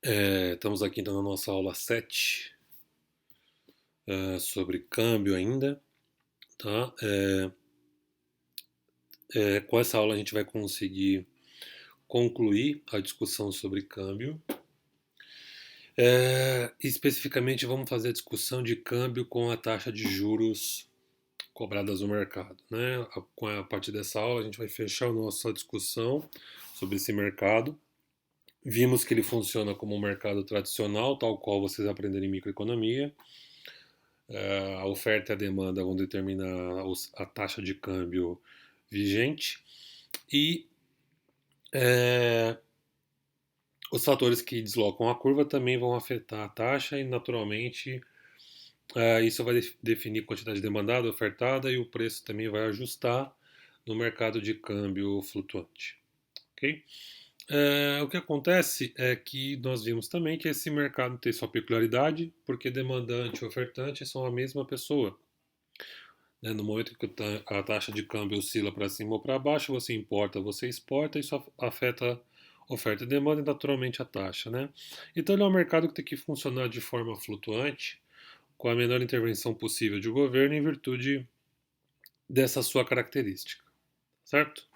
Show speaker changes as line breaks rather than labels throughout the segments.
Estamos aqui então na nossa aula 7 sobre câmbio ainda, tá? Com essa aula a gente vai conseguir concluir a discussão sobre câmbio. Especificamente vamos fazer a discussão de câmbio com a taxa de juros cobradas no mercado, né? A partir dessa aula a gente vai fechar a nossa discussão sobre esse mercado. Vimos que ele funciona como um mercado tradicional, tal qual vocês aprenderam em microeconomia. A oferta e a demanda vão determinar a taxa de câmbio vigente e é, os fatores que deslocam a curva também vão afetar a taxa e, naturalmente, isso vai definir a quantidade demandada, ofertada e o preço também vai ajustar no mercado de câmbio flutuante. Ok? O que acontece é que nós vimos também que esse mercado tem sua peculiaridade, porque demandante e ofertante são a mesma pessoa. Né? No momento que a taxa de câmbio oscila para cima ou para baixo, você importa, você exporta, isso afeta oferta e demanda e naturalmente a taxa. Né? Então ele é um mercado que tem que funcionar de forma flutuante, com a menor intervenção possível de governo em virtude dessa sua característica. Certo?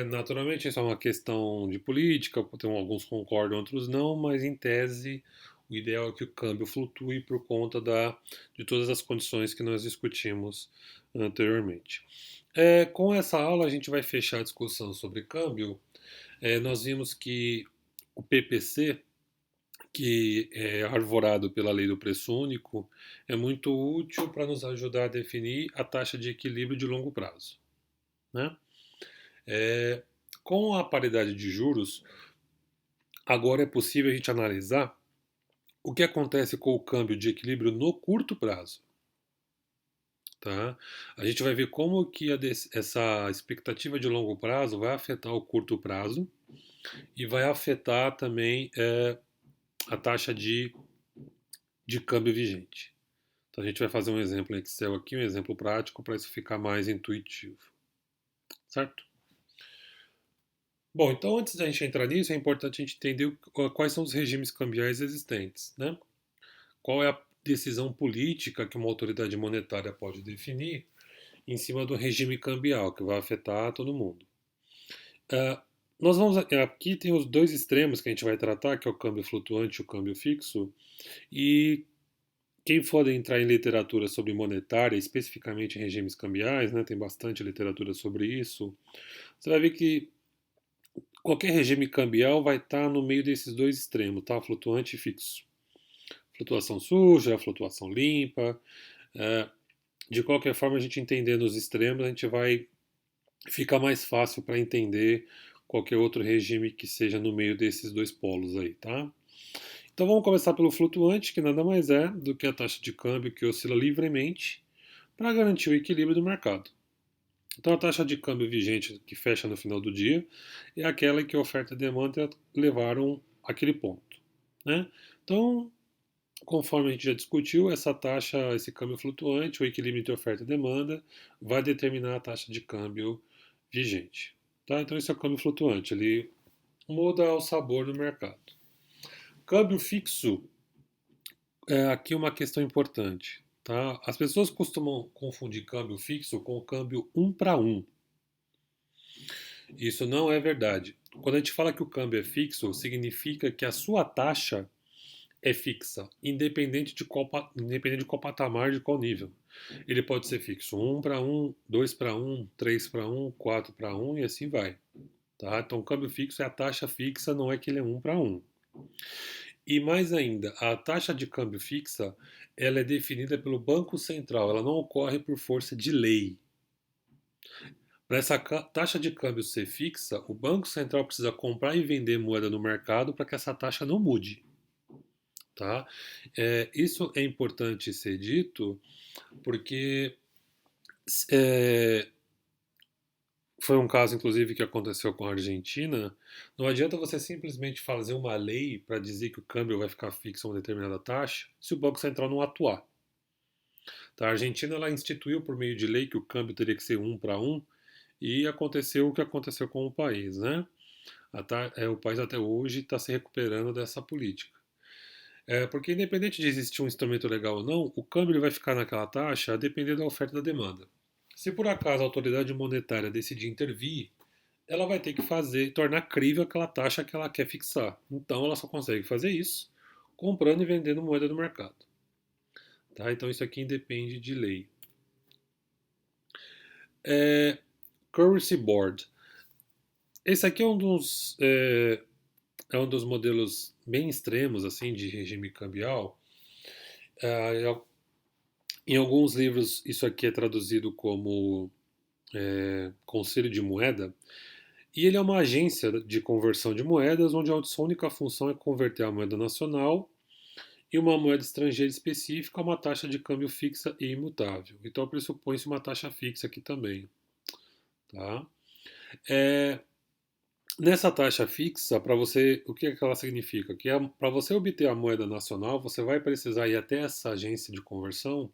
Naturalmente isso é uma questão de política, tem alguns concordam, outros não, mas em tese o ideal é que o câmbio flutue por conta de todas as condições que nós discutimos anteriormente. Com essa aula a gente vai fechar a discussão sobre câmbio. Nós vimos que o PPC, que é arvorado pela lei do preço único, é muito útil para nos ajudar a definir a taxa de equilíbrio de longo prazo. Né? É, com a paridade de juros, agora é possível a gente analisar o que acontece com o câmbio de equilíbrio no curto prazo. Tá? A gente vai ver como que essa expectativa de longo prazo vai afetar o curto prazo e vai afetar também a taxa de câmbio vigente. Então a gente vai fazer um exemplo em Excel aqui, um exemplo prático para isso ficar mais intuitivo. Certo? Bom, então antes da gente entrar nisso, é importante a gente entender quais são os regimes cambiais existentes, né? Qual é a decisão política que uma autoridade monetária pode definir em cima do regime cambial, que vai afetar todo mundo. Uh, nós vamos aqui tem os dois extremos que a gente vai tratar, que é o câmbio flutuante e o câmbio fixo, e quem for entrar em literatura sobre monetária, especificamente em regimes cambiais, né, tem bastante literatura sobre isso, você vai ver que qualquer regime cambial vai estar no meio desses dois extremos, tá? Flutuante e fixo. Flutuação suja, flutuação limpa. É, de qualquer forma, a gente entendendo os extremos, a gente vai ficar mais fácil para entender qualquer outro regime que seja no meio desses dois polos aí, tá? Então vamos começar pelo flutuante, que nada mais é do que a taxa de câmbio que oscila livremente para garantir o equilíbrio do mercado. Então a taxa de câmbio vigente que fecha no final do dia é aquela em que a oferta e a demanda levaram aquele ponto. Né? Então, conforme a gente já discutiu, essa taxa, esse câmbio flutuante, o equilíbrio entre oferta e demanda, vai determinar a taxa de câmbio vigente. Tá? Então esse é o câmbio flutuante, ele muda o sabor do mercado. Câmbio fixo é aqui uma questão importante. Tá? As pessoas costumam confundir câmbio fixo com câmbio um para um. Isso não é verdade. Quando a gente fala que o câmbio é fixo, significa que a sua taxa é fixa, independente de qual patamar, de qual nível. Ele pode ser fixo um para um, 2 para um, 3 para um, 4 para um e assim vai. Tá? Então, o câmbio fixo é a taxa fixa, não é que ele é um para um. E mais ainda, a taxa de câmbio fixa ela é definida pelo Banco Central, ela não ocorre por força de lei. Para essa taxa de câmbio ser fixa, o Banco Central precisa comprar e vender moeda no mercado para que essa taxa não mude. Tá? Isso é importante ser dito porque é, foi um caso, inclusive, que aconteceu com a Argentina. Não adianta você simplesmente fazer uma lei para dizer que o câmbio vai ficar fixo a uma determinada taxa se o Banco Central não atuar. Tá? A Argentina ela instituiu por meio de lei que o câmbio teria que ser um para um e aconteceu o que aconteceu com o país. Né? O país até hoje está se recuperando dessa política. Porque independente de existir um instrumento legal ou não, o câmbio ele vai ficar naquela taxa a depender da oferta e da demanda. Se por acaso a autoridade monetária decidir intervir, ela vai ter que tornar crível aquela taxa que ela quer fixar. Então ela só consegue fazer isso comprando e vendendo moeda do mercado. Tá? Então isso aqui independe de lei. É, Currency Board. Esse aqui é um dos modelos bem extremos assim de regime cambial. É, em alguns livros isso aqui é traduzido como Conselho de Moeda. E ele é uma agência de conversão de moedas, onde a sua única função é converter a moeda nacional e uma moeda estrangeira específica a uma taxa de câmbio fixa e imutável. Então pressupõe-se uma taxa fixa aqui também. Tá? É, Nessa taxa fixa, para você, o que é que ela significa? Que para você obter a moeda nacional, você vai precisar ir até essa agência de conversão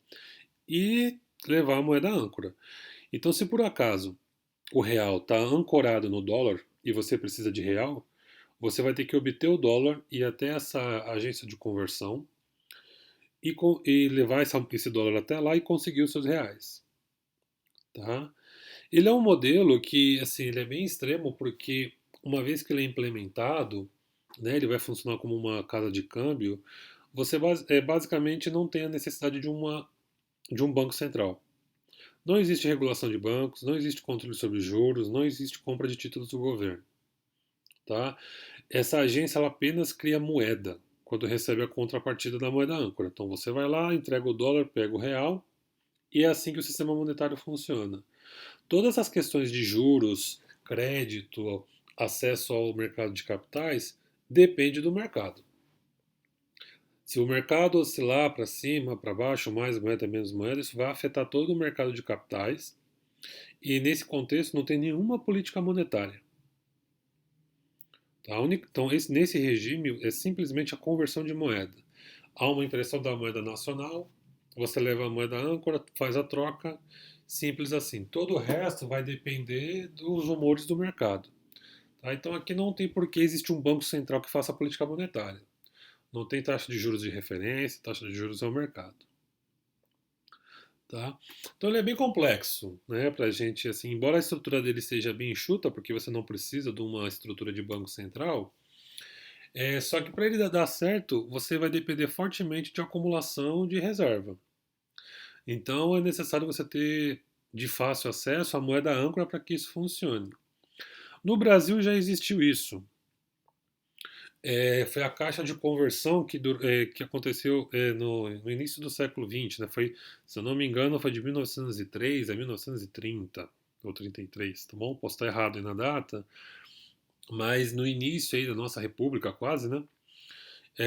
e levar a moeda âncora. Então, se por acaso o real está ancorado no dólar e você precisa de real, você vai ter que obter o dólar e ir até essa agência de conversão e levar esse dólar até lá e conseguir os seus reais. Tá? Ele é um modelo que, assim, ele é bem extremo porque uma vez que ele é implementado, né, ele vai funcionar como uma casa de câmbio, você basicamente não tem a necessidade de um banco central. Não existe regulação de bancos, não existe controle sobre juros, não existe compra de títulos do governo. Tá? Essa agência ela apenas cria moeda quando recebe a contrapartida da moeda âncora. Então você vai lá, entrega o dólar, pega o real, e é assim que o sistema monetário funciona. Todas as questões de juros, crédito, acesso ao mercado de capitais, depende do mercado. Se o mercado oscilar para cima, para baixo, mais moeda, menos moeda, isso vai afetar todo o mercado de capitais. E nesse contexto não tem nenhuma política monetária. Tá? Então, nesse regime é simplesmente a conversão de moeda. Há uma impressão da moeda nacional, você leva a moeda âncora, faz a troca, simples assim. Todo o resto vai depender dos humores do mercado. Tá? Então aqui não tem por que existir um banco central que faça a política monetária. Não tem taxa de juros de referência, taxa de juros é o mercado. Tá? Então ele é bem complexo, né, para a gente, assim, embora a estrutura dele seja bem enxuta, porque você não precisa de uma estrutura de banco central, só que para ele dar certo, você vai depender fortemente de acumulação de reserva. Então é necessário você ter de fácil acesso à moeda âncora para que isso funcione. No Brasil já existiu isso. Foi a caixa de conversão que aconteceu no início do século XX, né? Foi, se eu não me engano, foi de 1903 a 1930 ou 33, tá bom? Posso estar errado aí na data, mas no início aí da nossa república quase, né?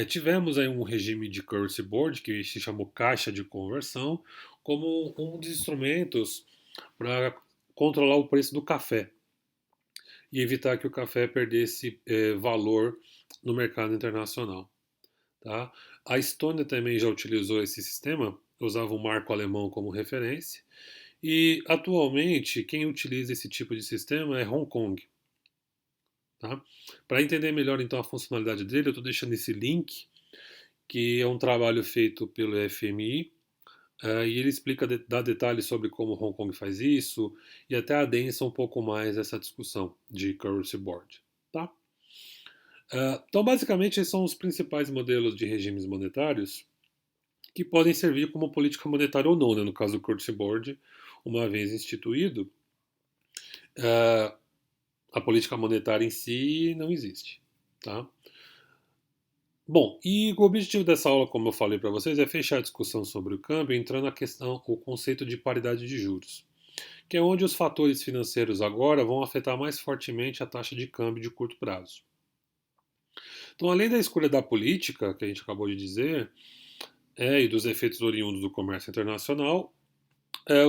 Tivemos aí um regime de currency board que se chamou caixa de conversão como um dos instrumentos para controlar o preço do café e evitar que o café perdesse valor no mercado internacional. Tá? A Estônia também já utilizou esse sistema, usava o marco alemão como referência, e atualmente quem utiliza esse tipo de sistema é Hong Kong. Tá? Para entender melhor então a funcionalidade dele, eu estou deixando esse link, que é um trabalho feito pelo FMI, e ele explica, dá detalhes sobre como Hong Kong faz isso, e até adensa um pouco mais essa discussão de currency board. Tá? Então, basicamente, esses são os principais modelos de regimes monetários que podem servir como política monetária ou não, né? No caso do currency board, uma vez instituído, uh, a política monetária em si não existe. Tá? Bom, e o objetivo dessa aula, como eu falei para vocês, é fechar a discussão sobre o câmbio, entrando na questão, o conceito de paridade de juros, que é onde os fatores financeiros agora vão afetar mais fortemente a taxa de câmbio de curto prazo. Então, além da escolha da política, que a gente acabou de dizer, e dos efeitos oriundos do comércio internacional,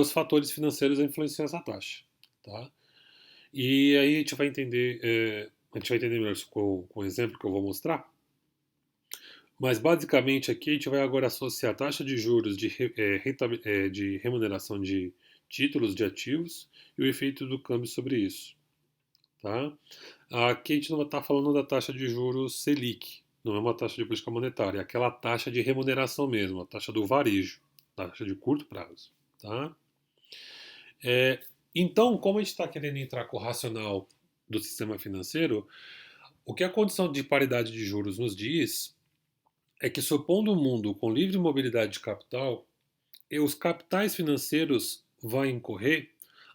os fatores financeiros influenciam essa taxa. Tá? E aí a gente vai entender melhor isso com o exemplo que eu vou mostrar. Mas basicamente aqui a gente vai agora associar a taxa de juros de remuneração de títulos de ativos e o efeito do câmbio sobre isso. tá? Aqui a gente não está falando da taxa de juros Selic, não é uma taxa de política monetária, é aquela taxa de remuneração mesmo, a taxa do varejo, taxa de curto prazo, tá? É, então, como a gente está querendo entrar com o racional do sistema financeiro, o que a condição de paridade de juros nos diz é que, supondo um mundo com livre mobilidade de capital, e os capitais financeiros vão incorrer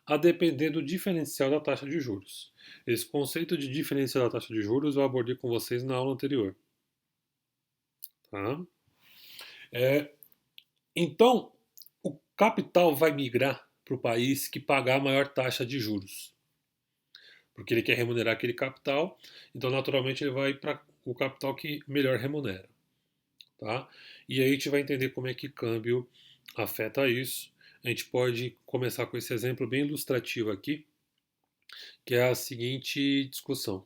a depender do diferencial da taxa de juros. Esse conceito de diferencial da taxa de juros eu abordei com vocês na aula anterior. Tá? É, então, o capital vai migrar para o país que pagar a maior taxa de juros, porque ele quer remunerar aquele capital, então naturalmente ele vai para o capital que melhor remunera. Tá? E aí a gente vai entender como é que câmbio afeta isso. A gente pode começar com esse exemplo bem ilustrativo aqui, que é a seguinte discussão,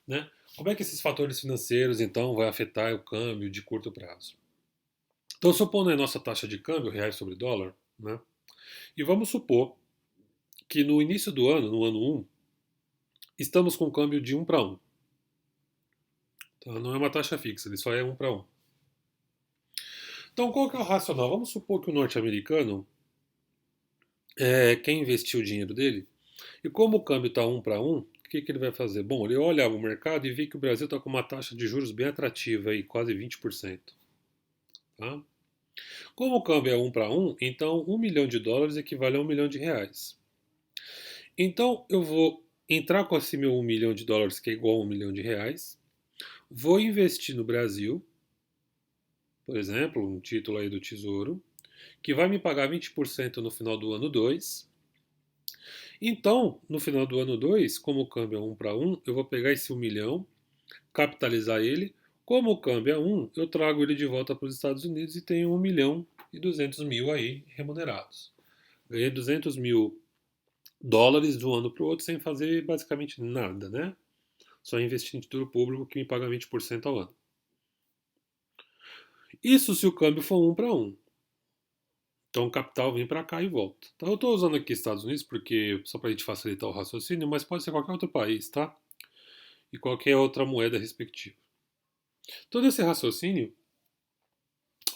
né? Como é que esses fatores financeiros então vai afetar o câmbio de curto prazo? Então, supondo a nossa taxa de câmbio, reais sobre dólar, né? E vamos supor que no início do ano, no ano 1, estamos com um câmbio de 1 para 1. Tá? Não é uma taxa fixa, ele só é 1 para 1. Então, qual que é o racional? Vamos supor que o norte-americano quer investir o dinheiro dele, e como o câmbio está 1 para 1, o que, que ele vai fazer? Bom, ele olha o mercado e vê que o Brasil está com uma taxa de juros bem atrativa, aí, quase 20%. Tá? Como o câmbio é 1 para 1, então 1 milhão de dólares equivale a 1 milhão de reais. Então eu vou entrar com esse meu 1 milhão de dólares, que é igual a 1 milhão de reais, vou investir no Brasil, por exemplo, um título aí do Tesouro, que vai me pagar 20% no final do ano 2. Então, no final do ano 2, como o câmbio é 1 para 1, eu vou pegar esse 1 milhão, capitalizar ele. Como o câmbio é 1, eu trago ele de volta para os Estados Unidos e tenho 1 milhão e 200 mil aí remunerados. Ganhei 200 mil dólares de um ano para o outro sem fazer basicamente nada, né? Só investir em título público que me paga 20% ao ano. Isso se o câmbio for 1 para 1. Então o capital vem para cá e volta. Então eu estou usando aqui Estados Unidos porque só para a gente facilitar o raciocínio, mas pode ser qualquer outro país, tá? E qualquer outra moeda respectiva. Todo esse raciocínio,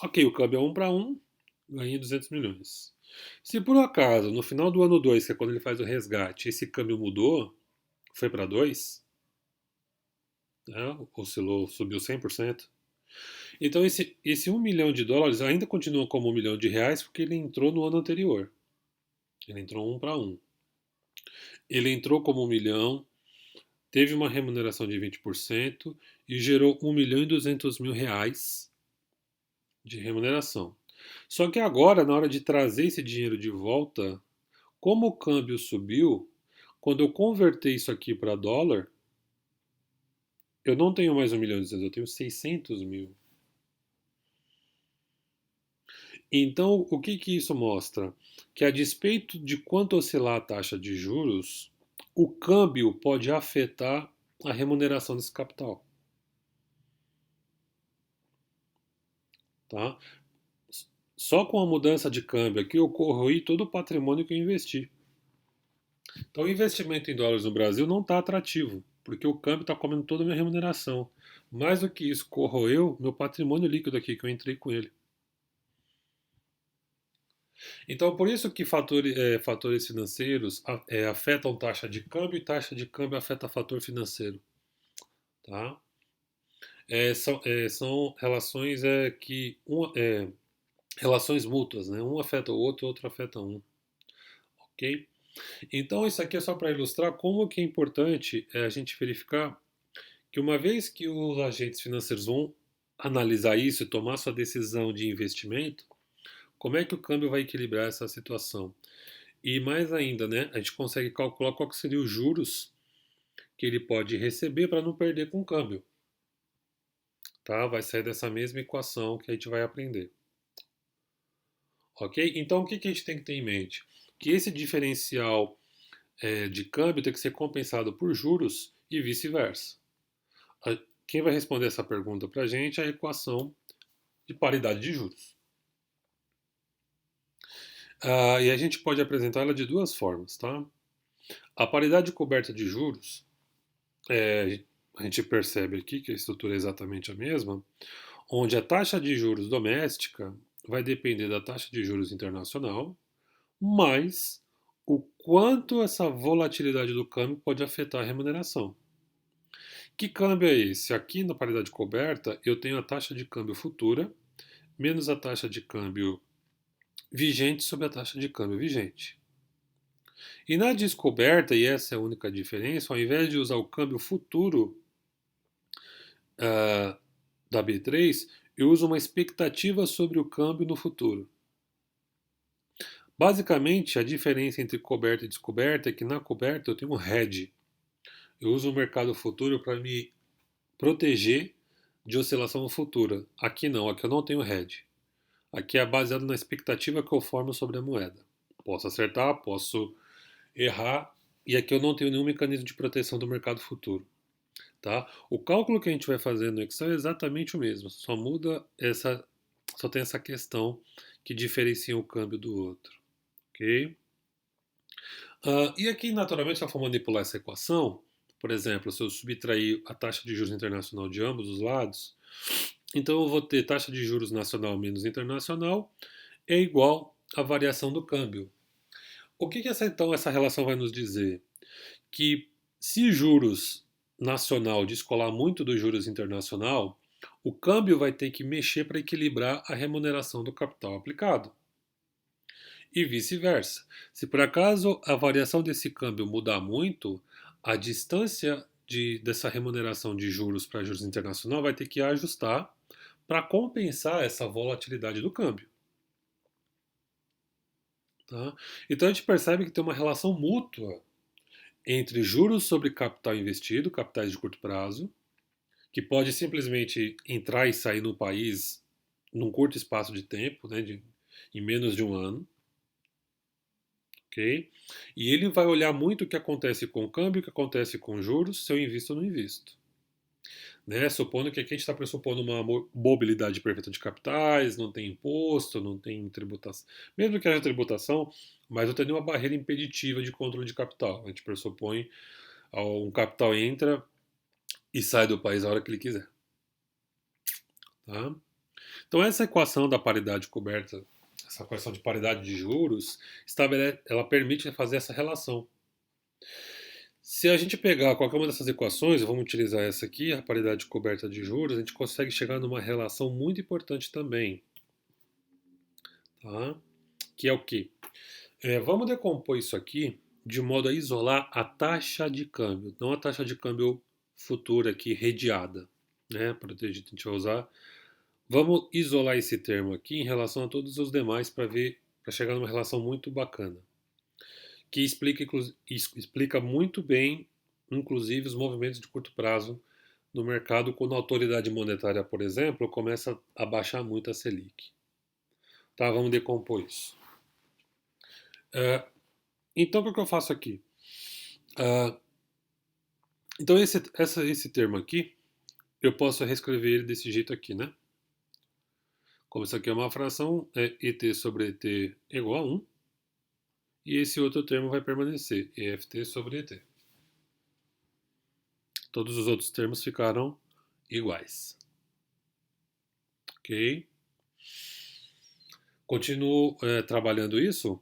ok, o câmbio é 1 para 1, ganhei 200 milhões. Se por acaso, no final do ano 2, que é quando ele faz o resgate, esse câmbio mudou, foi para 2, né, oscilou, subiu 100%. Então esse 1 milhão de dólares ainda continua como 1 milhão de reais porque ele entrou no ano anterior. Ele entrou 1 para 1. Ele entrou como 1 milhão, teve uma remuneração de 20% e gerou 1 milhão e 200 mil reais de remuneração. Só que agora, na hora de trazer esse dinheiro de volta, como o câmbio subiu, quando eu converter isso aqui para dólar, eu não tenho mais 1 milhão e 200, eu tenho 600 mil. Então, o que, que isso mostra? Que a despeito de quanto oscilar a taxa de juros, o câmbio pode afetar a remuneração desse capital. Tá? Só com a mudança de câmbio aqui eu corroí todo o patrimônio que eu investi. Então, o investimento em dólares no Brasil não está atrativo, porque o câmbio está comendo toda a minha remuneração. Mais do que isso, corroeu meu patrimônio líquido aqui que eu entrei com ele. Então, por isso que fatores financeiros afetam taxa de câmbio e taxa de câmbio afeta fator financeiro. Tá? São relações relações mútuas, né? Um afeta o outro afeta um. Ok? Então, isso aqui é só para ilustrar como que é importante a gente verificar que uma vez que os agentes financeiros vão analisar isso e tomar sua decisão de investimento, como é que o câmbio vai equilibrar essa situação? E mais ainda, né, a gente consegue calcular qual que seria os juros que ele pode receber para não perder com o câmbio. Tá? Vai sair dessa mesma equação que a gente vai aprender. Ok? Então, o que, que a gente tem que ter em mente? Que esse diferencial de câmbio tem que ser compensado por juros e vice-versa. Quem vai responder essa pergunta para a gente é a equação de paridade de juros. E a gente pode apresentar ela de duas formas, tá? A paridade coberta de juros, a gente percebe aqui que a estrutura é exatamente a mesma, onde a taxa de juros doméstica vai depender da taxa de juros internacional, mas o quanto essa volatilidade do câmbio pode afetar a remuneração. Que câmbio é esse? Aqui na paridade coberta, eu tenho a taxa de câmbio futura menos a taxa de câmbio vigente sobre a taxa de câmbio vigente. E na descoberta, e essa é a única diferença, ao invés de usar o câmbio futuro ah, da B3, eu uso uma expectativa sobre o câmbio no futuro. Basicamente, a diferença entre coberta e descoberta é que na coberta eu tenho um hedge. Eu uso o mercado futuro para me proteger de oscilação futura. Aqui não, aqui eu não tenho hedge. Aqui é baseado na expectativa que eu formo sobre a moeda. Posso acertar, posso errar, e aqui eu não tenho nenhum mecanismo de proteção do mercado futuro. Tá? O cálculo que a gente vai fazer no Excel é exatamente o mesmo, só tem essa questão que diferencia um câmbio do outro. Ok? E aqui, naturalmente, se eu for manipular essa equação, por exemplo, se eu subtrair a taxa de juros internacional de ambos os lados, então eu vou ter taxa de juros nacional menos internacional é igual à variação do câmbio. O que então essa relação vai nos dizer? Que se juros nacional descolar muito dos juros internacional, o câmbio vai ter que mexer para equilibrar a remuneração do capital aplicado. E vice-versa. Se por acaso a variação desse câmbio mudar muito, a distância dessa remuneração de juros para juros internacional vai ter que ajustar para compensar essa volatilidade do câmbio. Tá? Então a gente percebe que tem uma relação mútua entre juros sobre capital investido, capitais de curto prazo, que pode simplesmente entrar e sair no país num curto espaço de tempo, né, em menos de um ano, ok? E ele vai olhar muito o que acontece com o câmbio, o que acontece com juros, se eu invisto ou não invisto. Né? Supondo que aqui a gente está pressupondo uma mobilidade perfeita de capitais, não tem imposto, não tem tributação. Mesmo que haja tributação, mas não tem nenhuma barreira impeditiva de controle de capital. A gente pressupõe um capital entra e sai do país a hora que ele quiser. Tá? Então essa equação da paridade coberta, essa equação de paridade de juros, ela permite fazer essa relação. Se a gente pegar qualquer uma dessas equações, vamos utilizar essa aqui, a paridade coberta de juros, a gente consegue chegar numa relação muito importante também. Tá? Que é o quê? Vamos decompor isso aqui de modo a isolar a taxa de câmbio, não a taxa de câmbio futura aqui, redeada. Né? Para a gente vai usar. Vamos isolar esse termo aqui em relação a todos os demais para chegar numa relação muito bacana. Que explica muito bem, inclusive, os movimentos de curto prazo no mercado, quando a autoridade monetária, por exemplo, começa a baixar muito a Selic. Tá, vamos decompor isso. Então, o que eu faço aqui? Então, esse termo aqui, eu posso reescrever ele desse jeito aqui, né? Como isso aqui é uma fração, ET sobre ET é igual a 1. E esse outro termo vai permanecer, EFT sobre ET. Todos os outros termos ficaram iguais. Ok? Continuo trabalhando isso.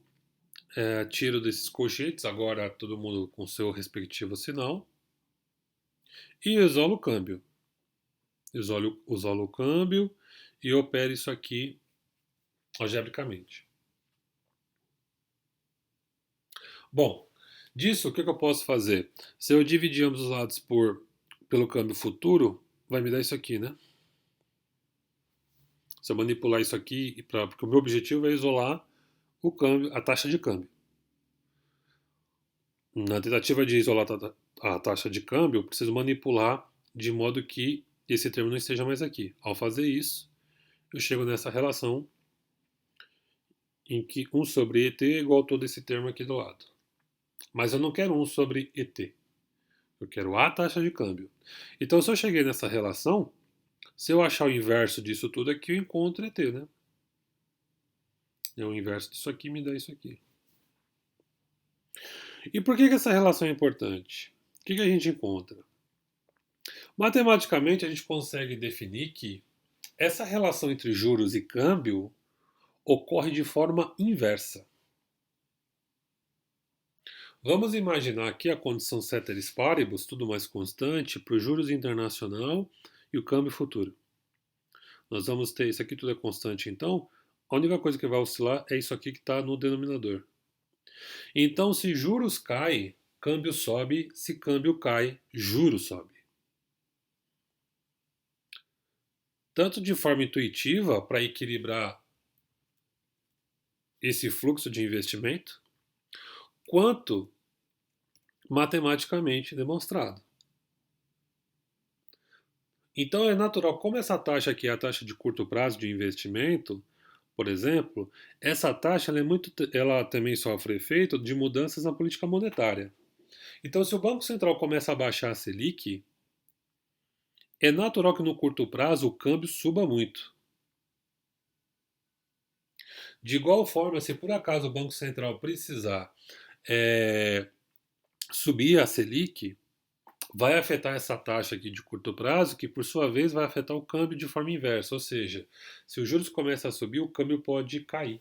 Tiro desses colchetes, agora todo mundo com seu respectivo sinal. E isolo o câmbio. Isolo o câmbio e opero isso aqui algebricamente. Bom, disso o que eu posso fazer? Se eu dividir ambos os lados pelo câmbio futuro, vai me dar isso aqui, né? Se eu manipular isso aqui, porque o meu objetivo é isolar o câmbio, a taxa de câmbio. Na tentativa de isolar a taxa de câmbio, eu preciso manipular de modo que esse termo não esteja mais aqui. Ao fazer isso, eu chego nessa relação em que 1 sobre ET é igual a todo esse termo aqui do lado. Mas eu não quero 1 sobre ET. Eu quero a taxa de câmbio. Então, se eu cheguei nessa relação, se eu achar o inverso disso tudo aqui, eu encontro ET, né? O inverso disso aqui me dá isso aqui. E por que essa relação é importante? O que a gente encontra? Matematicamente, a gente consegue definir que essa relação entre juros e câmbio ocorre de forma inversa. Vamos imaginar aqui a condição ceteris paribus, tudo mais constante, para os juros internacional e o câmbio futuro. Nós vamos ter, isso aqui tudo é constante, então, a única coisa que vai oscilar é isso aqui que está no denominador. Então, se juros cai, câmbio sobe, se câmbio cai, juros sobe. Tanto de forma intuitiva, para equilibrar esse fluxo de investimento, quanto matematicamente demonstrado. Então é natural, como essa taxa aqui é a taxa de curto prazo de investimento, por exemplo, essa taxa ela também sofre efeito de mudanças na política monetária. Então, se o Banco Central começa a baixar a Selic, é natural que no curto prazo o câmbio suba muito. De igual forma, se por acaso o Banco Central precisar é, subir a Selic, vai afetar essa taxa aqui de curto prazo, que por sua vez vai afetar o câmbio de forma inversa. Ou seja, se os juros começam a subir, o câmbio pode cair.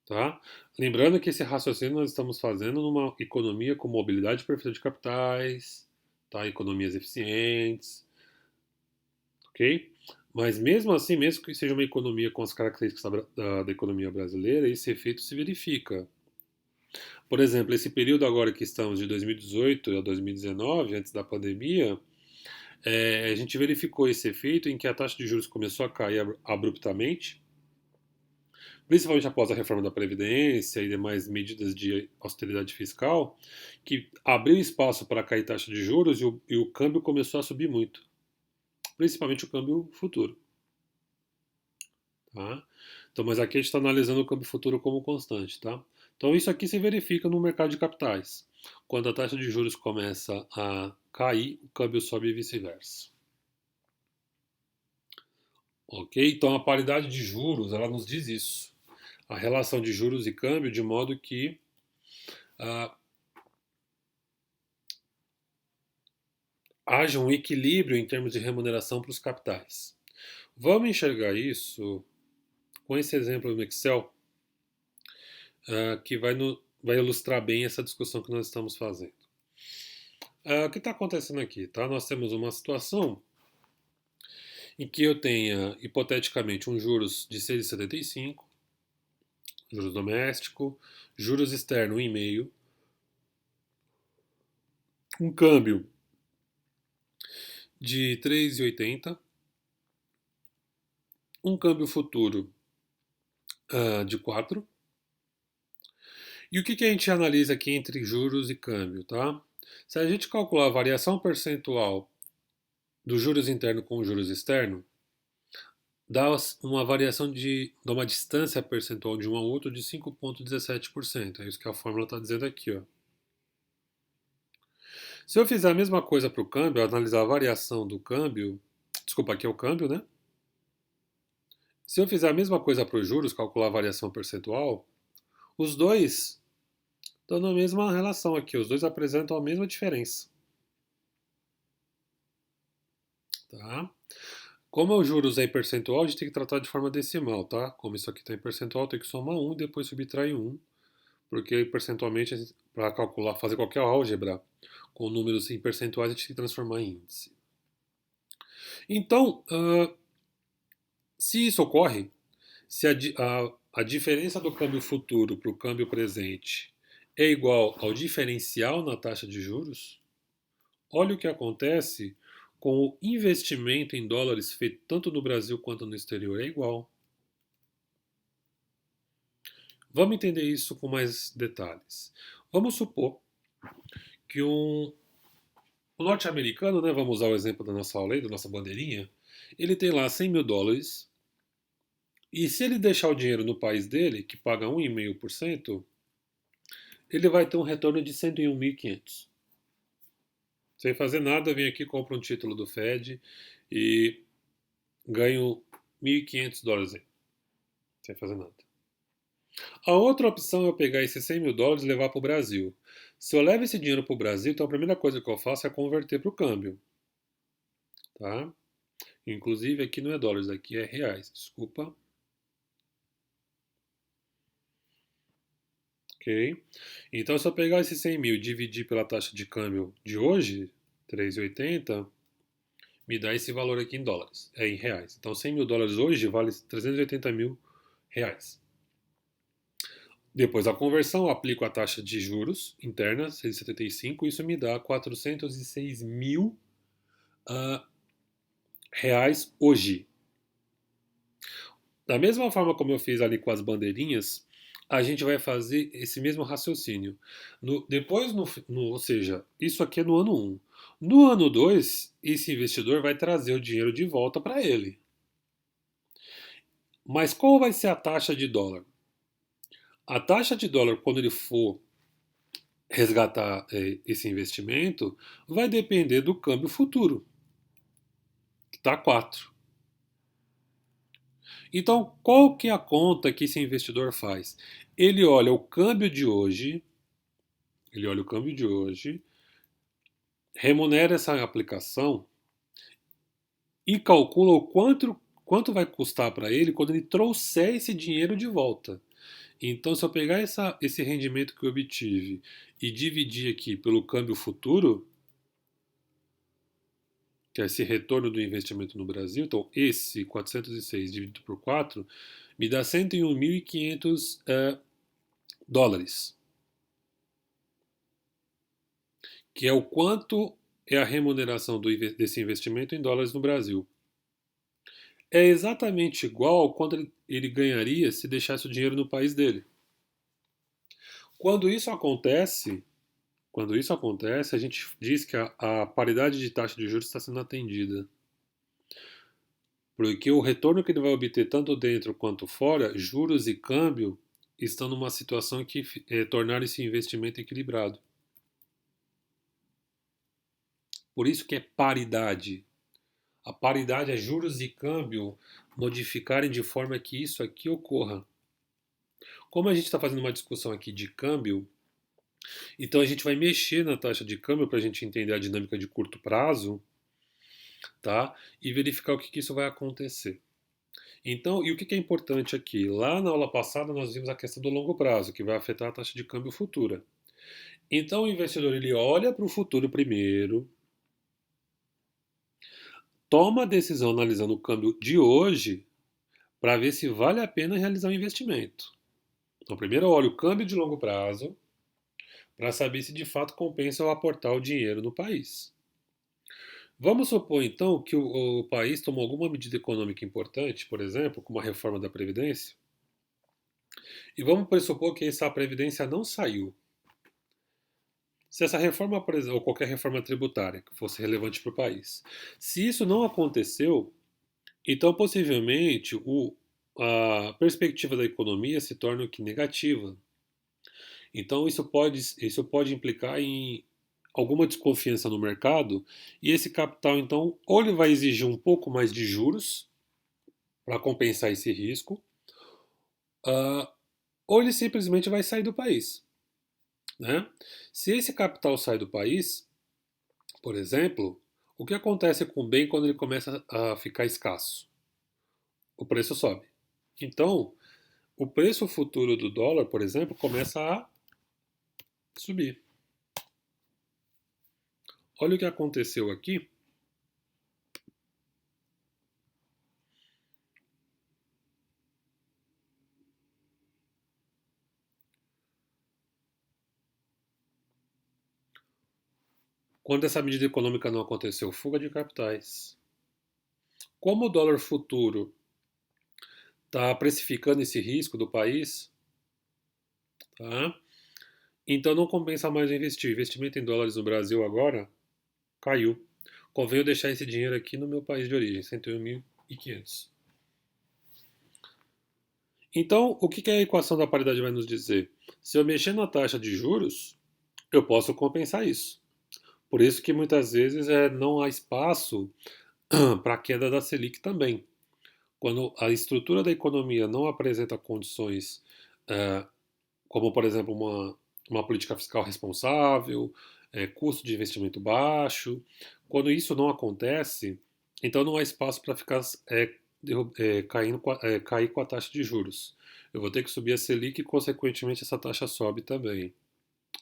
Tá? Lembrando que esse raciocínio nós estamos fazendo numa economia com mobilidade perfeita de capitais, tá? Economias eficientes, ok? Mas mesmo assim, mesmo que seja uma economia com as características da economia brasileira, esse efeito se verifica. Por exemplo, esse período agora que estamos de 2018 a 2019, antes da pandemia, a gente verificou esse efeito em que a taxa de juros começou a cair abruptamente, principalmente após a reforma da Previdência e demais medidas de austeridade fiscal, que abriu espaço para cair taxa de juros e o câmbio começou a subir muito, principalmente o câmbio futuro. Tá? Então, mas aqui a gente está analisando o câmbio futuro como constante. Tá? Então, isso aqui se verifica no mercado de capitais. Quando a taxa de juros começa a cair, o câmbio sobe e vice-versa. Ok? Então, a paridade de juros, ela nos diz isso. A relação de juros e câmbio, de modo que ah, haja um equilíbrio em termos de remuneração para os capitais. Vamos enxergar isso com esse exemplo no Excel, que vai ilustrar bem essa discussão que nós estamos fazendo. O que está acontecendo aqui? Tá? Nós temos uma situação em que eu tenha, hipoteticamente, um juros de 6,75, juros doméstico, juros externo 1,5, um câmbio de 3,80, um câmbio futuro de 4. E o que a gente analisa aqui entre juros e câmbio, tá? Se a gente calcular a variação percentual dos juros interno com os juros externo, dá uma variação dá uma distância percentual de um ao outro de 5,17%. É isso que a fórmula está dizendo aqui, ó. Se eu fizer a mesma coisa para o câmbio, analisar a variação do câmbio, desculpa, aqui é o câmbio, né? Se eu fizer a mesma coisa para os juros, calcular a variação percentual, os dois estão na mesma relação aqui, os dois apresentam a mesma diferença. Tá? Como os juros é em percentual, a gente tem que tratar de forma decimal, tá? Como isso aqui está em percentual, tem que somar 1 e depois subtrair 1, porque percentualmente, para calcular, fazer qualquer álgebra com números em percentuais, a gente tem que transformar em índice. Então, se isso ocorre, se a diferença do câmbio futuro para o câmbio presente é igual ao diferencial na taxa de juros, olha o que acontece com o investimento em dólares feito tanto no Brasil quanto no exterior, é igual. Vamos entender isso com mais detalhes. Vamos supor que o norte-americano, né, vamos usar o exemplo da nossa aula aí, da nossa bandeirinha, ele tem lá 100 mil dólares, e se ele deixar o dinheiro no país dele, que paga 1,5%, ele vai ter um retorno de 101.500. Sem fazer nada, vem aqui, compra um título do Fed e ganho 1.500 dólares aí, sem fazer nada. A outra opção é eu pegar esses 100 mil dólares e levar para o Brasil. Se eu levo esse dinheiro para o Brasil, então a primeira coisa que eu faço é converter para o câmbio, tá? Inclusive aqui não é dólares, aqui é reais, desculpa. Ok? Então se eu pegar esses 100 mil e dividir pela taxa de câmbio de hoje, 3,80, me dá esse valor aqui em dólares, em reais. Então 100 mil dólares hoje vale 380 mil reais. Depois da conversão, aplico a taxa de juros interna, 6,75, isso me dá 406 mil uh, reais hoje. Da mesma forma como eu fiz ali com as bandeirinhas, a gente vai fazer esse mesmo raciocínio. Depois, ou seja, isso aqui é no ano 1. No ano 2, esse investidor vai trazer o dinheiro de volta para ele. Mas qual vai ser a taxa de dólar? A taxa de dólar, quando ele for resgatar esse investimento, vai depender do câmbio futuro, que está 4. Então, qual que é a conta que esse investidor faz? Ele olha o câmbio de hoje, ele olha o câmbio de hoje, remunera essa aplicação e calcula o quanto vai custar para ele quando ele trouxer esse dinheiro de volta. Então, se eu pegar esse rendimento que eu obtive e dividir aqui pelo câmbio futuro, que é esse retorno do investimento no Brasil, então esse 406 dividido por 4 me dá 101.500 dólares, que é o quanto é a remuneração desse investimento em dólares no Brasil. É exatamente igual ao quanto ele ganharia se deixasse o dinheiro no país dele. Quando isso acontece, quando isso acontece, a gente diz que a paridade de taxa de juros está sendo atendida. Porque o retorno que ele vai obter tanto dentro quanto fora, juros e câmbio, estão numa situação que tornaram esse investimento equilibrado. Por isso que é paridade. A paridade é juros e câmbio modificarem de forma que isso aqui ocorra. Como a gente está fazendo uma discussão aqui de câmbio, então a gente vai mexer na taxa de câmbio para a gente entender a dinâmica de curto prazo, tá? E verificar o que isso vai acontecer. Então, e o que é importante aqui? Lá na aula passada nós vimos a questão do longo prazo, que vai afetar a taxa de câmbio futura. Então o investidor ele olha para o futuro primeiro, toma a decisão analisando o câmbio de hoje para ver se vale a pena realizar o investimento. Então primeiro eu olho o câmbio de longo prazo para saber se de fato compensa eu aportar o dinheiro no país. Vamos supor então que o país tomou alguma medida econômica importante, por exemplo, como a reforma da Previdência, e vamos pressupor que essa Previdência não saiu. Se essa reforma, ou qualquer reforma tributária que fosse relevante para o país, se isso não aconteceu, então possivelmente a perspectiva da economia se torna negativa. Então isso pode implicar em alguma desconfiança no mercado e esse capital então ou ele vai exigir um pouco mais de juros para compensar esse risco, uh, ou ele simplesmente vai sair do país, né? Se esse capital sai do país, por exemplo, o que acontece com o bem quando ele começa a ficar escasso? O preço sobe. Então, o preço futuro do dólar, por exemplo, começa a subir. Olha o que aconteceu aqui. Quando essa medida econômica não aconteceu, fuga de capitais. Como o dólar futuro está precificando esse risco do país, tá? Então não compensa mais investir. O investimento em dólares no Brasil agora caiu. Convém eu deixar esse dinheiro aqui no meu país de origem, 101.500. Então, o que a equação da paridade vai nos dizer? Se eu mexer na taxa de juros, eu posso compensar isso. Por isso que muitas vezes não há espaço para a queda da Selic também. Quando a estrutura da economia não apresenta condições é, como, por exemplo, uma política fiscal responsável, custo de investimento baixo. Quando isso não acontece, então não há espaço para ficar cair com a taxa de juros. Eu vou ter que subir a Selic e, consequentemente, essa taxa sobe também.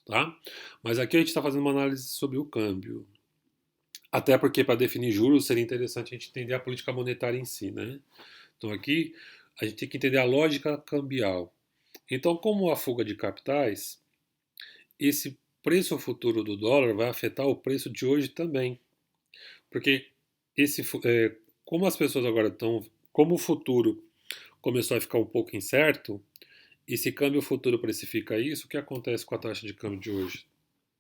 Tá? Mas aqui a gente está fazendo uma análise sobre o câmbio. Até porque, para definir juros, seria interessante a gente entender a política monetária em si. Né? Então, aqui a gente tem que entender a lógica cambial. Então, como a fuga de capitais, esse preço futuro do dólar vai afetar o preço de hoje também. Porque como as pessoas agora estão. Como o futuro começou a ficar um pouco incerto, e se câmbio futuro precifica isso, o que acontece com a taxa de câmbio de hoje?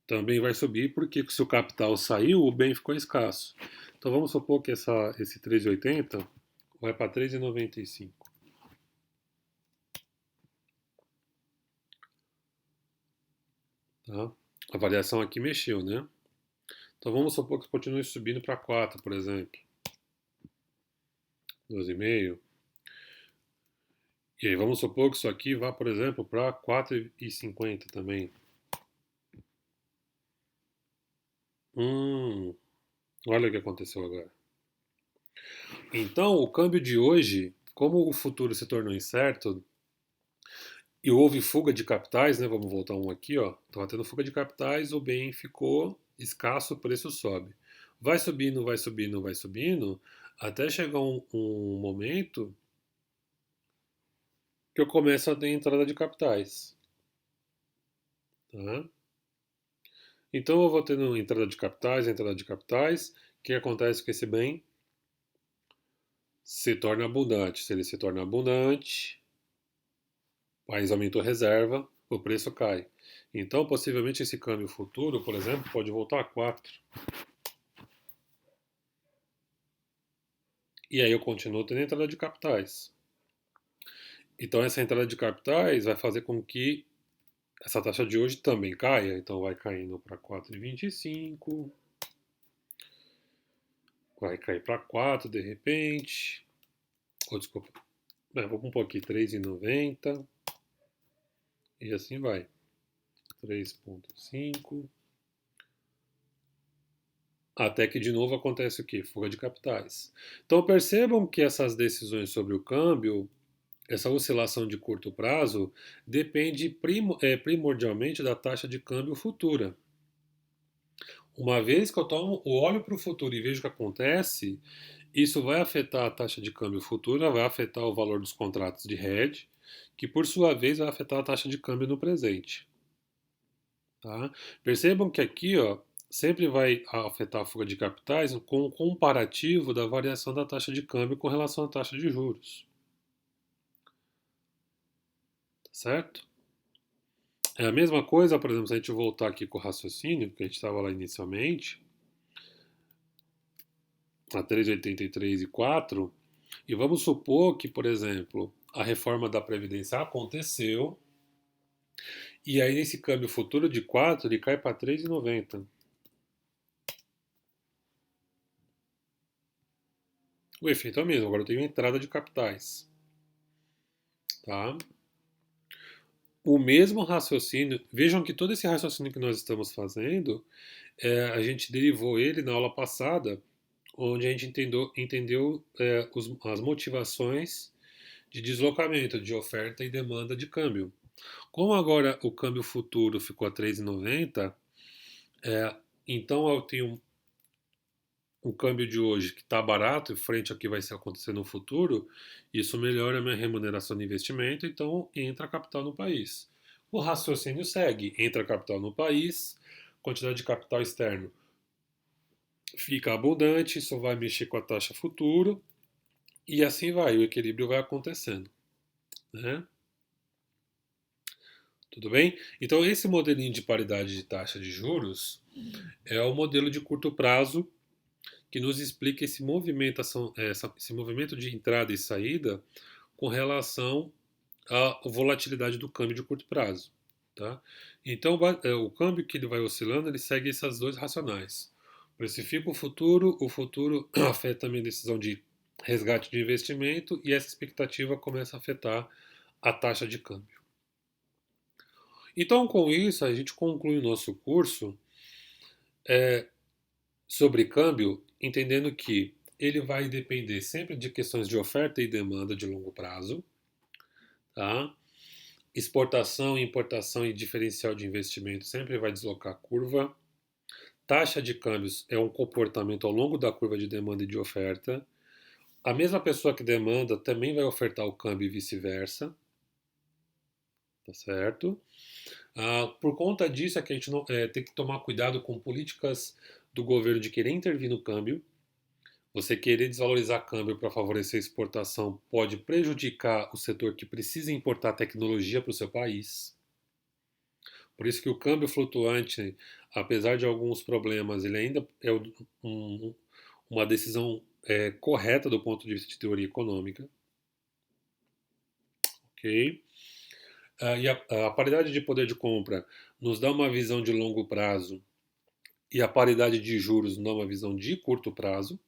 Também vai subir, porque se o capital saiu, o bem ficou escasso. Então vamos supor que esse 3,80 vai para 3,95. Tá? A variação aqui mexeu, né? Então vamos supor que continue subindo para 4, por exemplo. 2,5. E aí vamos supor que isso aqui vá, por exemplo, para 4,50 também. Olha o que aconteceu agora. Então, o câmbio de hoje, como o futuro se tornou incerto e houve fuga de capitais, né? Vamos voltar um aqui, ó. Estava tendo fuga de capitais, o bem ficou escasso, o preço sobe. Vai subindo, vai subindo, vai subindo, até chegar um momento que eu começo a ter entrada de capitais. Tá? Então eu vou tendo entrada de capitais, entrada de capitais. O que acontece com esse bem? Se torna abundante. Se ele se torna abundante, o país aumentou a reserva, o preço cai. Então, possivelmente, esse câmbio futuro, por exemplo, pode voltar a 4. E aí eu continuo tendo entrada de capitais. Então, essa entrada de capitais vai fazer com que essa taxa de hoje também caia. Então, vai caindo para 4,25. Vai cair para 4 de repente. Oh, desculpa. Vamos pôr aqui 3,90. E assim vai. 3,5. Até que de novo acontece o quê? Fuga de capitais. Então percebam que essas decisões sobre o câmbio, essa oscilação de curto prazo, depende primordialmente da taxa de câmbio futura. Uma vez que eu olho para o futuro e vejo o que acontece, isso vai afetar a taxa de câmbio futura, vai afetar o valor dos contratos de hedge, que por sua vez vai afetar a taxa de câmbio no presente. Tá? Percebam que aqui, ó, sempre vai afetar a fuga de capitais com o comparativo da variação da taxa de câmbio com relação à taxa de juros. Tá certo? É a mesma coisa, por exemplo, se a gente voltar aqui com o raciocínio, que a gente estava lá inicialmente, a 3,83 e 4, e vamos supor que, por exemplo, a reforma da Previdência aconteceu, e aí nesse câmbio futuro de 4 ele cai para 3,90. O efeito é o mesmo, agora eu tenho entrada de capitais. Tá? O mesmo raciocínio, vejam que todo esse raciocínio que nós estamos fazendo, a gente derivou ele na aula passada, onde a gente entendeu as motivações de deslocamento, de oferta e demanda de câmbio. Como agora o câmbio futuro ficou a 3,90, então eu tenho um câmbio de hoje que está barato, frente ao que vai acontecer no futuro, isso melhora a minha remuneração de investimento, então entra capital no país. O raciocínio segue, entra capital no país, quantidade de capital externo fica abundante, isso vai mexer com a taxa futuro, e assim vai, o equilíbrio vai acontecendo. Né? Tudo bem? Então esse modelinho de paridade de taxa de juros é o modelo de curto prazo que nos explica esse movimento de entrada e saída com relação à volatilidade do câmbio de curto prazo. Tá? Então, o câmbio que ele vai oscilando, ele segue essas dois racionais. Precifica o futuro afeta a minha decisão de resgate de investimento e essa expectativa começa a afetar a taxa de câmbio. Então, com isso, a gente conclui o nosso curso sobre câmbio, entendendo que ele vai depender sempre de questões de oferta e demanda de longo prazo, tá? Exportação, importação e diferencial de investimento sempre vai deslocar a curva. Taxa de câmbios é um comportamento ao longo da curva de demanda e de oferta. A mesma pessoa que demanda também vai ofertar o câmbio e vice-versa, tá certo? Por conta disso é que a gente não, tem que tomar cuidado com políticas do governo de querer intervir no câmbio. Você querer desvalorizar câmbio para favorecer a exportação pode prejudicar o setor que precisa importar tecnologia para o seu país. Por isso que o câmbio flutuante, apesar de alguns problemas, ele ainda é um, uma decisão correta do ponto de vista de teoria econômica. Ok? E a paridade de poder de compra nos dá uma visão de longo prazo e a paridade de juros nos dá uma visão de curto prazo,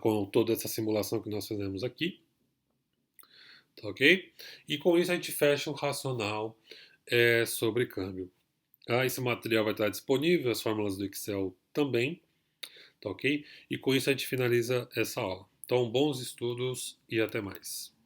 com toda essa simulação que nós fizemos aqui. Tá ok? E com isso a gente fecha um racional sobre câmbio. Esse material vai estar disponível, as fórmulas do Excel também, tá ok? E com isso a gente finaliza essa aula. Então, bons estudos e até mais.